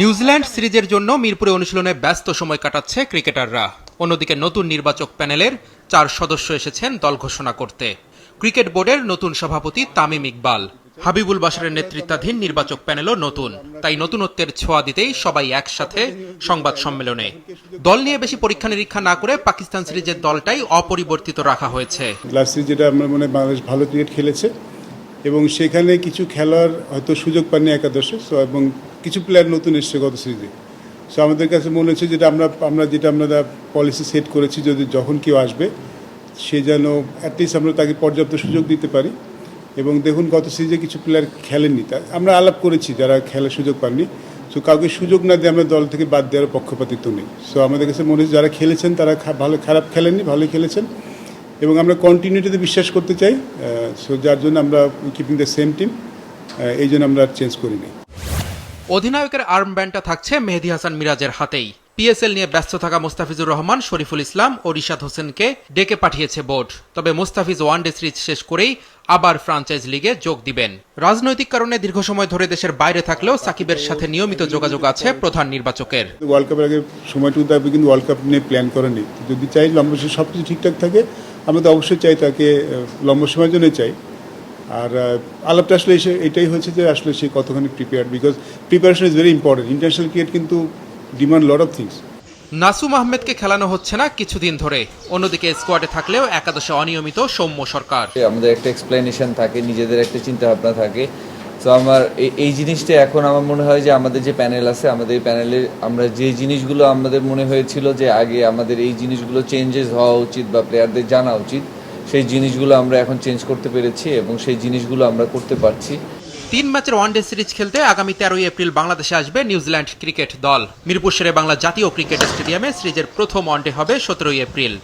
New Zealand সিরিজের জন্য মিরপুরে অনুশীলনে ব্যস্ত সময় কাটাচ্ছে ক্রিকেটাররা। অন্যদিকে নতুন নির্বাচক প্যানেলের 4 সদস্য এসেছেন দল ঘোষণা করতে। ক্রিকেট বোর্ডের নতুন সভাপতি তামিম ইকবাল, হাবিবুল বাশারের নেতৃত্বাধীন নির্বাচক প্যানেলও নতুন, তাই নতুনত্বের ছোঁয়া দিতেই সবাই একসাথে সংবাদ সম্মেলনে। দল নিয়ে বেশি পরীক্ষা নিরীক্ষা না করে পাকিস্তান সিরিজের দলটাই অপরিবর্তিত রাখা হয়েছে। লাস্ট সিরিজ যেটা আমরা মনে হয় বাংলাদেশ ভালো ক্রিকেট খেলেছে এবং সেখানে কিছু খেলার হয়তো সুযোগ পাননি একাদশে, এবং কিছু প্লেয়ার নতুন এসছে গত সিরিজে। সো আমাদের কাছে মনে হচ্ছে যেটা আমরা পলিসি সেট করেছি, যদি যখন কেউ আসবে সে যেন অ্যাটলিস্ট আমরা তাকে পর্যাপ্ত সুযোগ দিতে পারি। এবং দেখুন গত সিরিজে কিছু প্লেয়ার খেলেননি, তা আমরা আলাপ করেছি যারা খেলার সুযোগ পাননি। সো কাউকে সুযোগ না দিয়ে আমরা দল থেকে বাদ দেওয়ার পক্ষপাতিত্ব নেই। সো আমাদের কাছে মনে হচ্ছে যারা খেলেছেন তারা খারাপ খেলেননি, ভালোই খেলেছেন এবং আমরা কন্টিনিউটিতে বিশ্বাস করতে চাই। সো যার জন্য আমরা কিপিং দ্য সেম টিম, এই জন্য আমরা চেঞ্জ করিনি। অধিনায়কের আর্মব্যান্ডটা থাকছে মেহেদী হাসান মিরাজের হাতেই। পিএসএল নিয়ে ব্যস্ত থাকা মোস্তাফিজুর রহমান, শরীফুল ইসলাম ও রিশাদ হোসেনকে ডেকে পাঠিয়েছে বোর্ড। তবে মোস্তাফিজ ওয়ানডে সিরিজ শেষ করেই আবার ফ্রাঞ্চাইজ লিগে যোগ দিবেন। রাজনৈতিক কারণে দীর্ঘ সময় ধরে দেশের বাইরে থাকলেও সাকিবের সাথে নিয়মিত যোগাযোগ আছে প্রধান নির্বাচকের। ওয়ার্ল্ড কাপের আগে সময়টুকু থাকবে, কিন্তু ওয়ার্ল্ড কাপ নিয়ে প্ল্যান করেনি। যদি চাই লম্বা সময় সব কিছু ঠিকঠাক থাকে, আমরা তো অবশ্যই চাই তাকে লম্বা সময়ের জন্যই চাই। আর আলাপটা আসলে এটাই হয়েছে যে আসলে সে কতখানি prepared, because preparation is very important. International cricket কিন্তু demand lot of things. Nasum আহমেদকে খেলানো হচ্ছে না কিছুদিন ধরে। অন্যদিকে স্কোয়াডে থাকলেও একাদশে অনিয়মিত সৌম্য সরকার। আমাদের একটা এক্সপ্লেনেশন থাকে, নিজেদের একটা চিন্তা ভাবনা থাকে। তো আমার এই জিনিসটা এখন আমার মনে হয় যে আমাদের যে প্যানেল আছে, আমাদের এই প্যানেলে আমরা যে জিনিসগুলো আমাদের মনে হয়েছিল যে আগে আমাদের এই জিনিসগুলো চেঞ্জেস হওয়া উচিত বা প্লেয়ারদের জানা উচিত, সেই জিনিসগুলো আমরা এখন চেঞ্জ করতে পেরেছি এবং সেই জিনিসগুলো আমরা করতে পারছি। 3 ম্যাচের ওয়ানডে সিরিজ খেলতে আগামী 13 এপ্রিল বাংলাদেশে আসবে নিউজিল্যান্ড ক্রিকেট দল। মিরপুর শেরে বাংলা জাতীয় ক্রিকেট স্টেডিয়ামে সিরিজের প্রথম ওয়ানডে হবে 17 এপ্রিল।